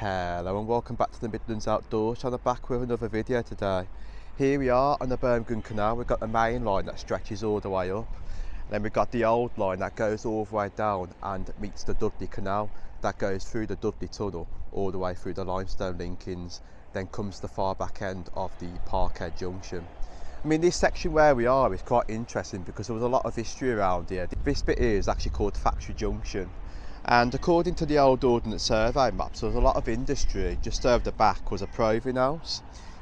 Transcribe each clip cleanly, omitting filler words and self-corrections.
Hello and welcome back to the Midlands Outdoors. I'm back with another video today. Here we are on the Birmingham Canal. We've got the main line that stretches all the way up. Then we've got the old line that goes all the way down and meets the Dudley Canal that goes through the Dudley Tunnel all the way through the limestone linkings. Then comes the far back end of the Parkhead Junction. I mean, this section where we are is quite interesting because there was a lot of history around here. This bit here is actually called Factory Junction. And according to the old Ordnance Survey maps, there was a lot of industry. Just over the back was a proving house.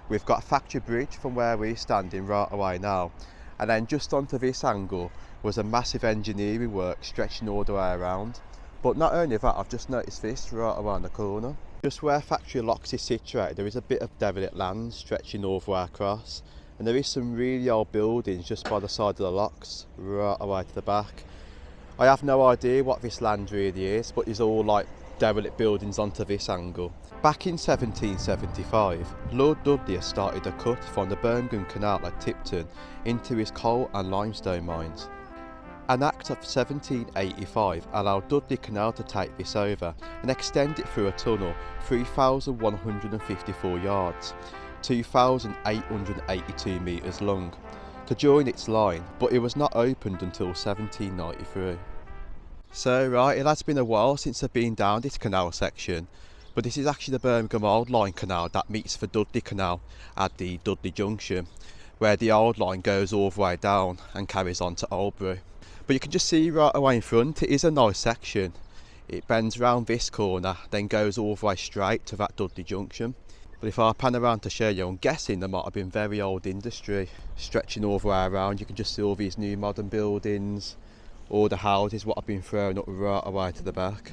We've got a factory bridge from where we're standing right away now. And then just onto this angle was a massive engineering work stretching all the way around. But not only that, I've just noticed this right around the corner. Just where Factory Locks is situated, there is a bit of derelict land stretching all the way across. And there is some really old buildings just by the side of the locks, right away to the back. I have no idea what this land really is, but there's all like derelict buildings onto this angle. Back in 1775, Lord Dudley has started a cut from the Birmingham Canal at Tipton into his coal and limestone mines. An Act of 1785 allowed Dudley Canal to take this over and extend it through a tunnel 3,154 yards, 2,882 metres long, to join its line, but it was not opened until 1793. So right, it has been a while since I've been down this canal section, but this is actually the Birmingham Old Line Canal that meets the Dudley Canal at the Dudley Junction, where the old line goes all the way down and carries on to Oldbury. But you can just see right away in front, it is a nice section. It bends round this corner, then goes all the way straight to that Dudley Junction. But if I pan around to show you, I'm guessing there might have been very old industry stretching all the way around. You can just see all these new modern buildings, all the houses what have been thrown up right away to the back.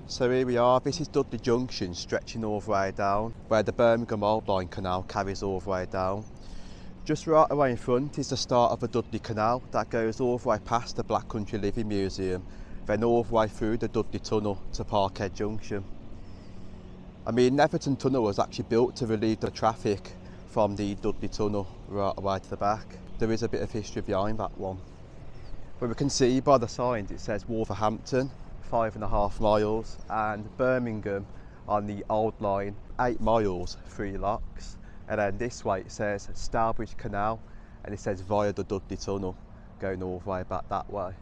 So here we are, this is Dudley Junction stretching all the way down, where the Birmingham Old Line Canal carries all the way down. Just right away in front is the start of the Dudley Canal that goes all the way past the Black Country Living Museum, then all the way through the Dudley Tunnel to Parkhead Junction. I mean, Netherton Tunnel was actually built to relieve the traffic from the Dudley Tunnel right away to the back. There is a bit of history behind that one. But we can see by the signs it says Wolverhampton, 5.5 miles, and Birmingham on the old line 8 miles 3 locks, and then this way it says Standedge Canal and it says via the Dudley Tunnel going all the way back that way.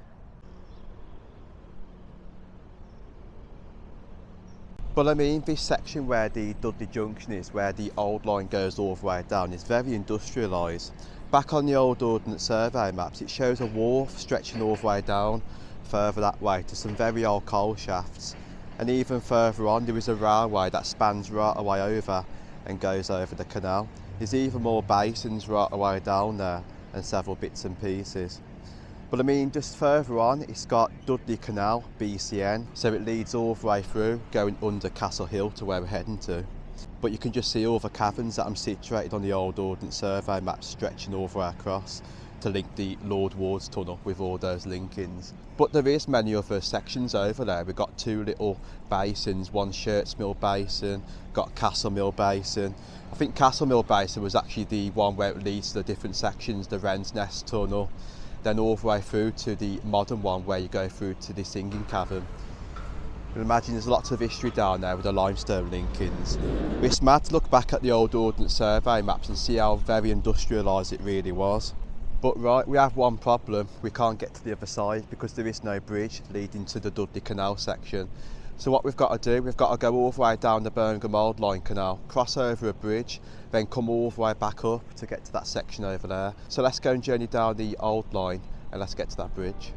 But I mean, this section where the Dudley Junction is, where the old line goes all the way down, is very industrialised. Back on the old Ordnance Survey maps it shows a wharf stretching all the way down further that way to some very old coal shafts, and even further on there is a railway that spans right away over and goes over the canal. There's even more basins right away down there and several bits and pieces. But I mean, just further on it's got Dudley Canal BCN, so it leads all the way through going under Castle Hill to where we're heading to. But you can just see all the caverns that I'm situated on the old Ordnance Survey maps stretching all the way across to link the Lord Ward's Tunnel with all those linkings. But there is many other sections over there. We've got two little basins, one Shirts Mill Basin, got Castle Mill Basin. I think Castle Mill Basin was actually the one where it leads to the different sections, the Wren's Nest Tunnel, then all the way through to the modern one where you go through to the Singing Cavern. I imagine there's lots of history down there with the limestone linkings. It's mad to look back at the old Ordnance Survey maps and see how very industrialised it really was. But right, we have one problem. We can't get to the other side because there is no bridge leading to the Dudley Canal section. So what we've got to do, we've got to go all the way down the Birmingham Old Line Canal, cross over a bridge, then come all the way back up to get to that section over there. So let's go and journey down the old line and let's get to that bridge.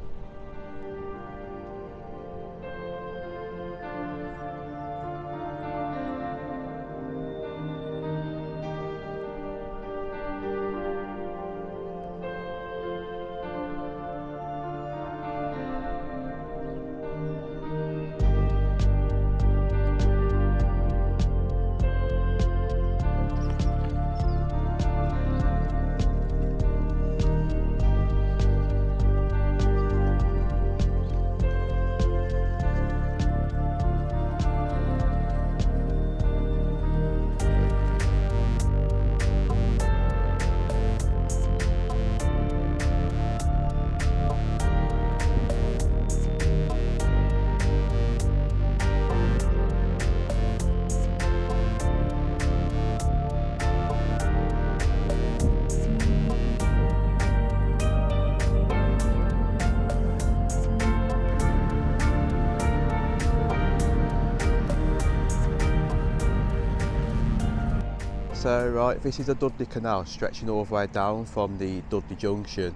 So right, this is the Dudley Canal stretching all the way down from the Dudley Junction,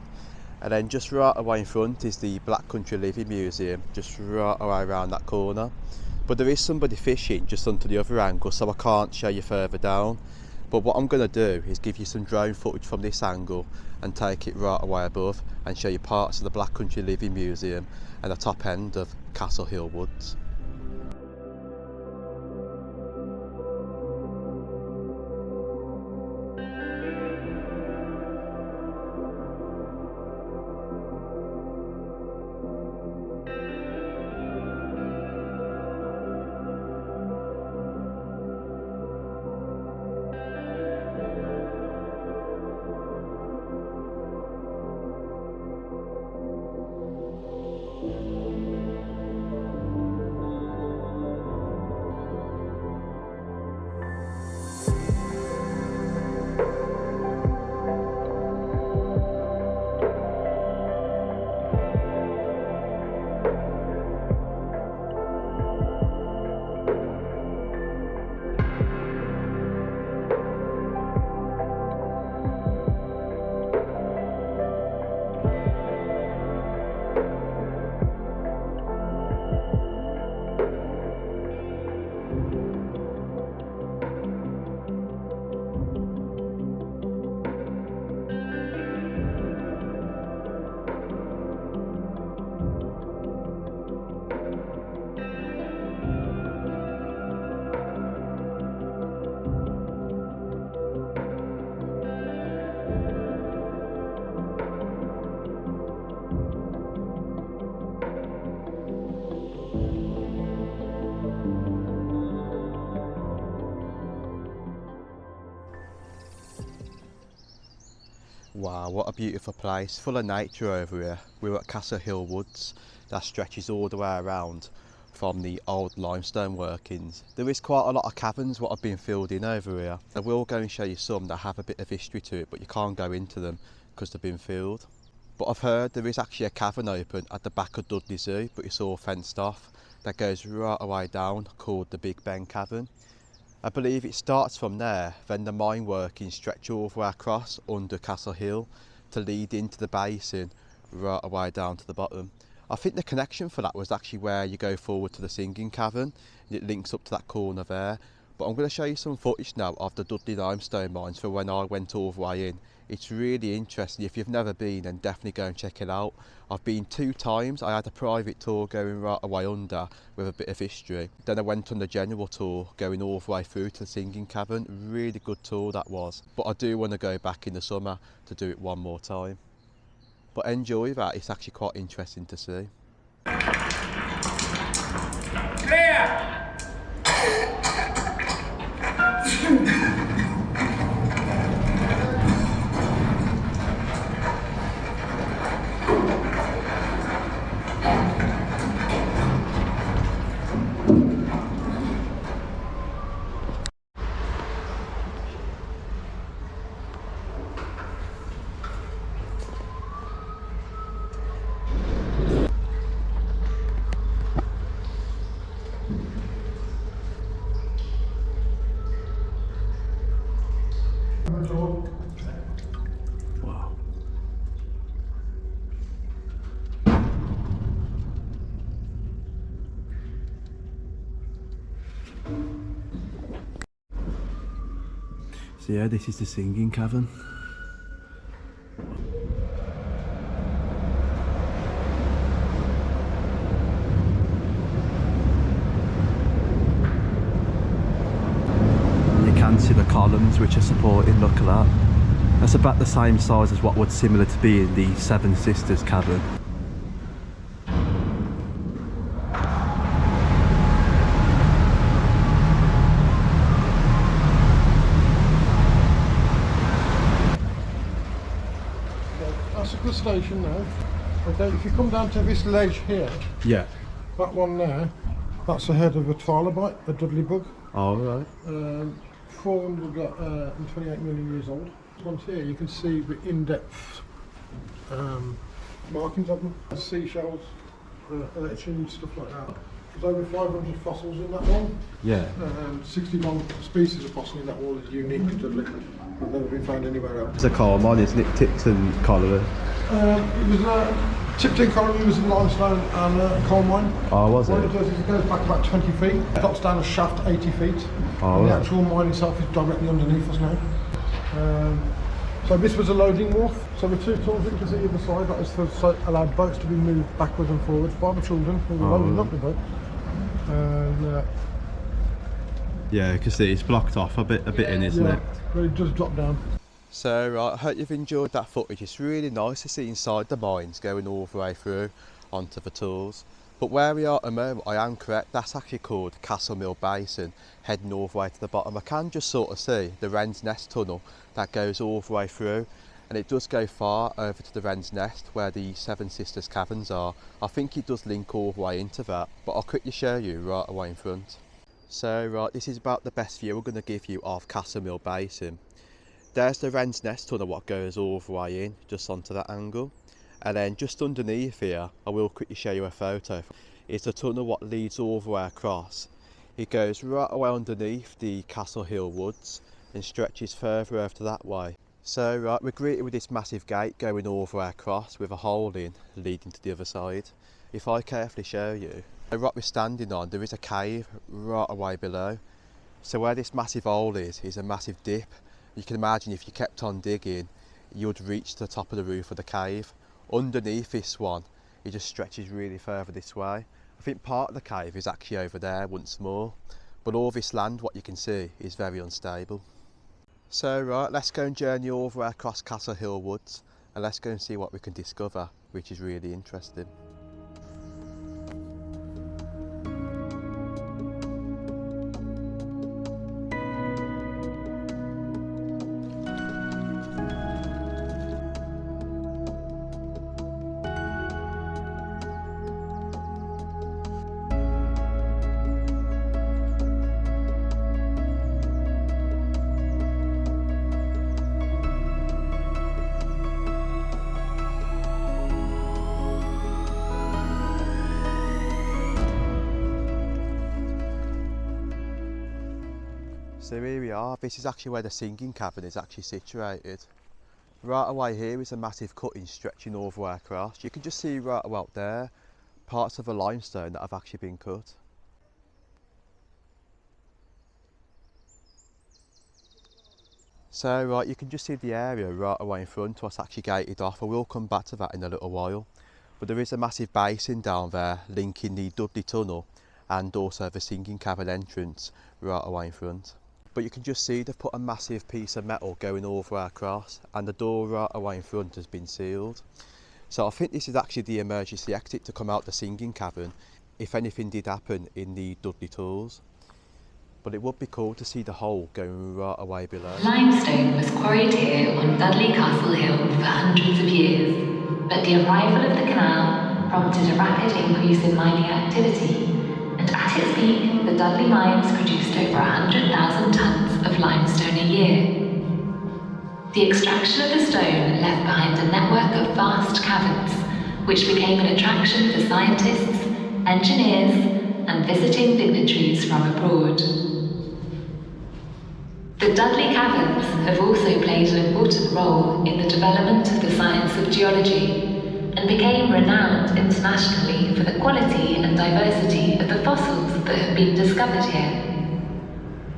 and then just right away in front is the Black Country Living Museum, just right away around that corner. But there is somebody fishing just onto the other angle, so I can't show you further down. But what I'm going to do is give you some drone footage from this angle and take it right away above and show you parts of the Black Country Living Museum and the top end of Castle Hill Woods. Wow, what a beautiful place, full of nature over here. We're at Castle Hill Woods, that stretches all the way around from the old limestone workings. There is quite a lot of caverns what have been filled in over here. I will go and show you some that have a bit of history to it, but you can't go into them because they've been filled. But I've heard there is actually a cavern open at the back of Dudley Zoo, but it's all fenced off, that goes right away down, called the Big Ben Cavern. I believe it starts from there, then the mine workings stretch all the way across under Castle Hill to lead into the basin right away down to the bottom. I think the connection for that was actually where you go forward to the Singing Cavern, and it links up to that corner there. But I'm going to show you some footage now of the Dudley limestone mines for when I went all the way in. It's really interesting. If you've never been, then definitely go and check it out. I've been 2 times. I had a private tour going right away under with a bit of history. Then I went on the general tour going all the way through to the Singing Cavern. Really good tour that was. But I do want to go back in the summer to do it one more time. But enjoy that, it's actually quite interesting to see. Clear! Wow. So yeah, this is the Singing Cavern. You can see the columns which are supporting, look at that. That's about the same size as what would similar to be in the Seven Sisters Cavern. That's a good station now. Okay, if you come down to this ledge here, Yeah. that one there, that's the head of a trilobite, a Dudley bug. Oh, right. 428 million years old. This one's here, you can see the in-depth markings of them. Seashells, urchins, stuff like that. There's over 500 fossils in that one. Yeah. 61 species of fossil in that wall is unique to Dudley. They've never been found anywhere else. It's a coal mine, isn't it? Tipton Colliery. It was Tipton Colliery was a limestone and a coal mine. Oh, was it? What it does is it goes back about 20 feet. It drops down a shaft 80 feet. Oh, and the right. actual mine itself is directly underneath us now. So this was a loading wharf. So the two tunnels that you can see either side, that is to allow boats to be moved backwards and forwards by the children who were loading up the boat. Yeah, because it's blocked off a bit in, isn't it? But it does drop down. So, right, I hope you've enjoyed that footage. It's really nice to see inside the mines going all the way through onto the tools. But where we are at the moment, I am correct, that's actually called Castle Mill Basin, heading all the way to the bottom. I can just sort of see the Wren's Nest tunnel that goes all the way through, and it does go far over to the Wren's Nest where the Seven Sisters Caverns are. I think it does link all the way into that, but I'll quickly show you right away in front. So, right, this is about the best view we're going to give you of Castle Mill Basin. There's the Wren's Nest tunnel what goes all the way in, just onto that angle. And then just underneath here, I will quickly show you a photo. It's a tunnel what leads all the way across. It goes right away underneath the Castle Hill Woods and stretches further over to that way. So right, we're greeted with this massive gate going all the way across with a hole in leading to the other side. If I carefully show you, the rock we're standing on, there is a cave right away below. So where this massive hole is a massive dip. You can imagine if you kept on digging, you'd reach the top of the roof of the cave. Underneath this one, it just stretches really further this way. I think part of the cave is actually over there once more, but all this land, what you can see, is very unstable. So right, let's go and journey all the way across Castle Hill Woods, and let's go and see what we can discover, which is really interesting. So here we are, this is actually where the singing cavern is actually situated. Right away here is a massive cutting stretching all the way across. You can just see right well there, parts of a limestone that have actually been cut. So right, you can just see the area right away in front of us actually gated off. I will come back to that in a little while. But there is a massive basin down there linking the Dudley Tunnel and also the singing cavern entrance right away in front. But you can just see they've put a massive piece of metal going all the way across, and the door right away in front has been sealed. So I think this is actually the emergency exit to come out the singing cavern if anything did happen in the Dudley tunnels. But it would be cool to see the hole going right away below. Limestone was quarried here on Dudley Castle Hill for hundreds of years, but the arrival of the canal prompted a rapid increase in mining activity, and at its peak, the Dudley mines produced over 100,000 tonnes of limestone a year. The extraction of the stone left behind a network of vast caverns, which became an attraction for scientists, engineers, and visiting dignitaries from abroad. The Dudley Caverns have also played an important role in the development of the science of geology, and became renowned internationally for the quality and diversity of the fossils that have been discovered here.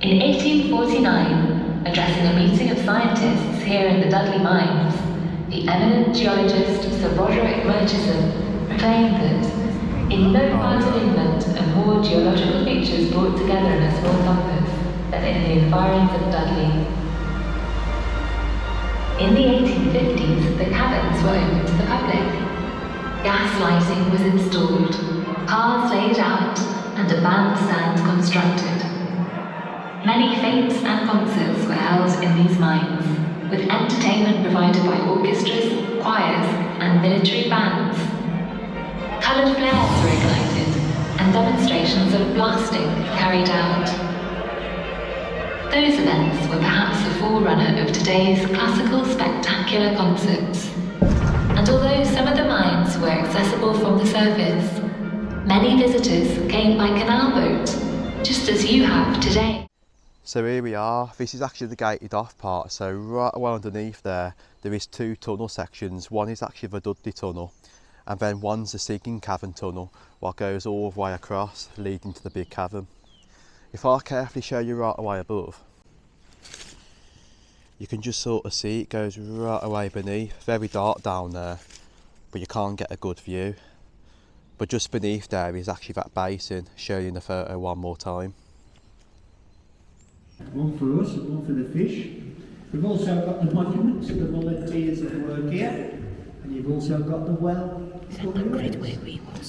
In 1849, addressing a meeting of scientists here in the Dudley mines, the eminent geologist Sir Roderick Murchison proclaimed that in no part of England are more geological features brought together in a small compass than in the environs of Dudley. In the 1850s, the caverns were open to the public. Gas lighting was installed, cars laid out, and a bandstand constructed. Many fetes and concerts were held in these mines, with entertainment provided by orchestras, choirs, and military bands. Coloured flares were ignited, and demonstrations of blasting carried out. Those events were perhaps a forerunner of today's classical spectacular concerts. And although some of the mines were accessible from the surface, Many visitors came by canal boat, just as you have today. So here we are, this is actually the gated off part, so right away underneath there is two tunnel sections. One is actually the Dudley Tunnel, and then one's the sinking cavern tunnel, what goes all the way across, leading to the big cavern. If I carefully show you right away above, you can just sort of see it goes right away beneath, very dark down there, but you can't get a good view. But just beneath there is actually that basin, showing you in the photo one more time. One for us and one for the fish. We've also got the monument to the volunteers that work here, and you've also got the well.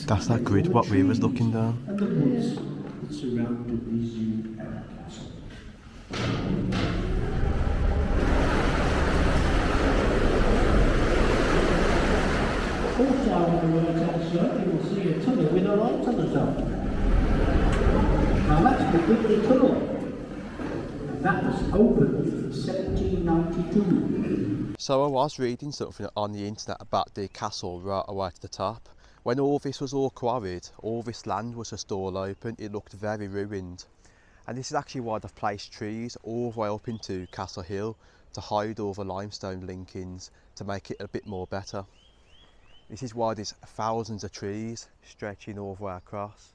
That's that grid what we was looking down. And the woods that surrounded the zoo and castle. Also on the right hand side you will see a tunnel with a light on the top. Now that's the Dudley Tunnel. That was opened in 1792. So I was reading something on the internet about the castle right away to the top. When all this was all quarried, all this land was just all open, it looked very ruined. And this is actually why they've placed trees all the way up into Castle Hill to hide all the limestone linkings to make it a bit more better. This is why there's thousands of trees stretching all the way across.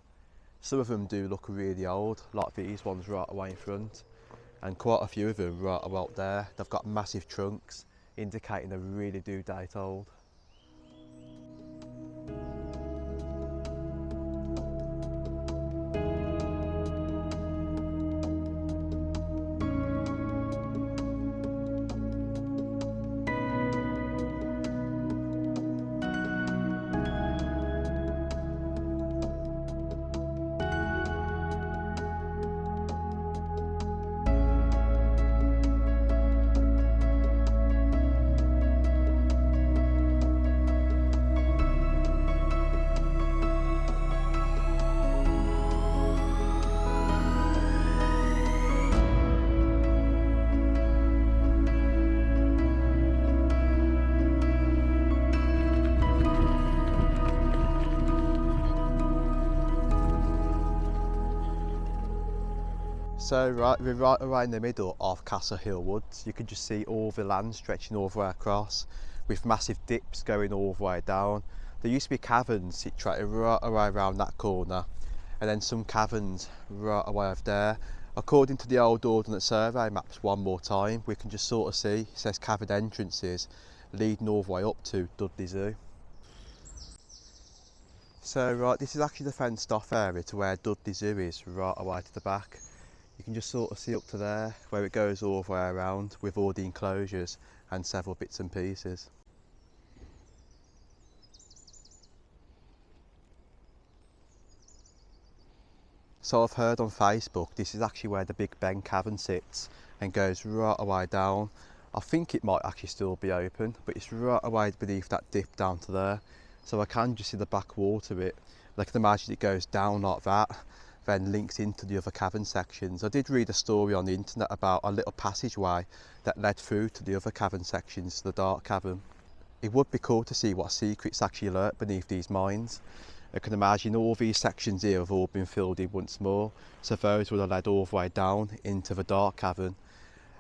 Some of them do look really old, like these ones right away in front. And quite a few of them right about there, they've got massive trunks indicating they really do date old. So we're right around the middle of Castle Hill Woods. You can just see all the land stretching all the way across with massive dips going all the way down. There used to be caverns situated right away around that corner, and then some caverns right away over there. According to the old Ordnance Survey maps one more time, we can just sort of see, it says cavern entrances leading all the way up to Dudley Zoo. So right, this is actually the fenced off area to where Dudley Zoo is right away to the back. You can just sort of see up to there where it goes all the way around with all the enclosures and several bits and pieces. So I've heard on Facebook this is actually where the Big Ben Cavern sits and goes right away down. I think it might actually still be open, but it's right away beneath that dip down to there. So I can just see the back wall to it. I can imagine it goes down like that, then links into the other cavern sections. I did read a story on the internet about a little passageway that led through to the other cavern sections to the dark cavern. It would be cool to see what secrets actually lurk beneath these mines. I can imagine all these sections here have all been filled in once more, so those would have led all the way down into the dark cavern.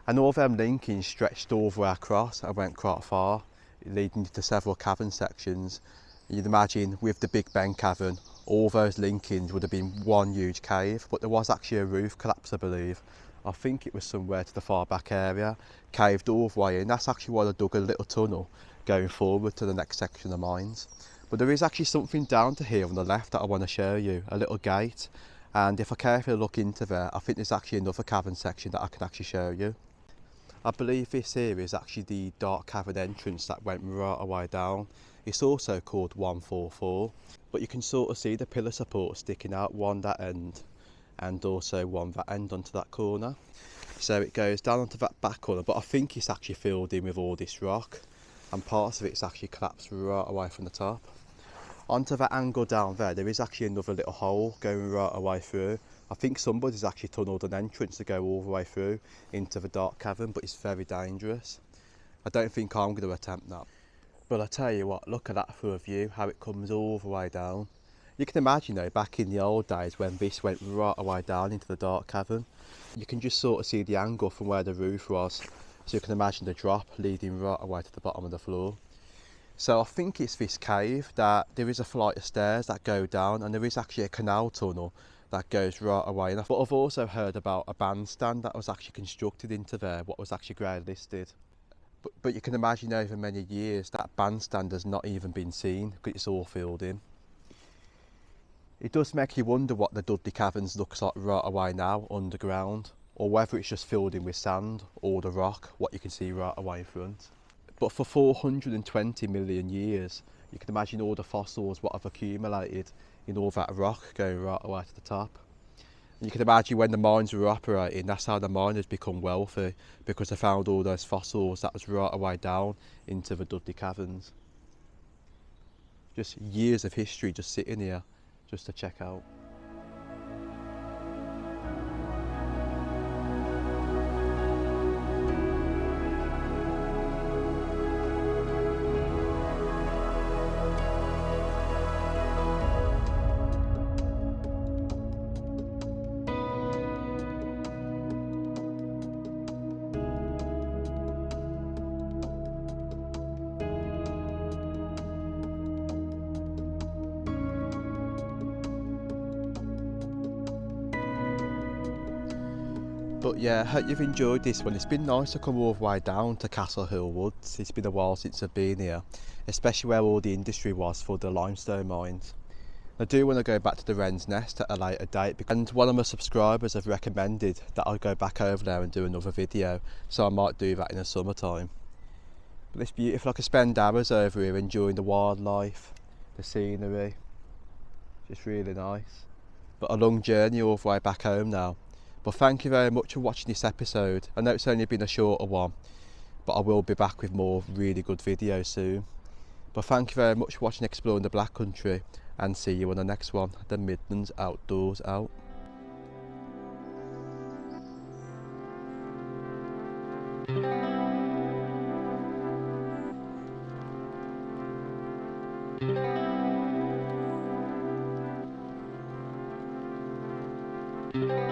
And all them linkings stretched all the way across and went quite far, leading to several cavern sections. You'd imagine with the Big Ben Cavern, all those linkings would have been one huge cave, but there was actually a roof collapse, I believe. I think it was somewhere to the far back area, caved all the way in. That's actually why they dug a little tunnel going forward to the next section of mines. But there is actually something down to here on the left that I want to show you, a little gate. And if I carefully look into there, I think there's actually another cavern section that I can actually show you. I believe this here is actually the dark cavern entrance that went right away down. It's also called 144, but you can sort of see the pillar support sticking out, one that end and also one that end onto that corner. So it goes down onto that back corner, but I think it's actually filled in with all this rock, and parts of it's actually collapsed right away from the top. Onto that angle down there, there is actually another little hole going right away through. I think somebody's actually tunnelled an entrance to go all the way through into the dark cavern, but it's very dangerous. I don't think I'm going to attempt that. But I tell you what, look at that for a view, how it comes all the way down. You can imagine though, back in the old days when this went right away down into the dark cavern, you can just sort of see the angle from where the roof was, so you can imagine the drop leading right away to the bottom of the floor. So I think it's this cave that there is a flight of stairs that go down, and there is actually a canal tunnel that goes right away. But I've also heard about a bandstand that was actually constructed into there, what was actually grey listed. But you can imagine over many years that bandstand has not even been seen because it's all filled in. It does make you wonder what the Dudley Caverns looks like right away now underground, or whether it's just filled in with sand or the rock, what you can see right away in front. But for 420 million years, you can imagine all the fossils what have accumulated in all that rock going right away to the top. And you can imagine when the mines were operating, that's how the miners become wealthy, because they found all those fossils that was right away down into the Dudley Caverns. Just years of history just sitting here, just to check out. But yeah, I hope you've enjoyed this one. It's been nice to come all the way down to Castle Hill Woods. It's been a while since I've been here, especially where all the industry was for the limestone mines. I do want to go back to the Wren's Nest at a later date, and one of my subscribers have recommended that I go back over there and do another video, so I might do that in the summertime. But it's beautiful. I could spend hours over here enjoying the wildlife, the scenery. Just really nice. But a long journey all the way back home now. But thank you very much for watching this episode. I know it's only been a shorter one, but I will be back with more really good videos soon. But thank you very much for watching Exploring the Black Country, and see you on the next one. The Midlands Outdoors out. Thank you.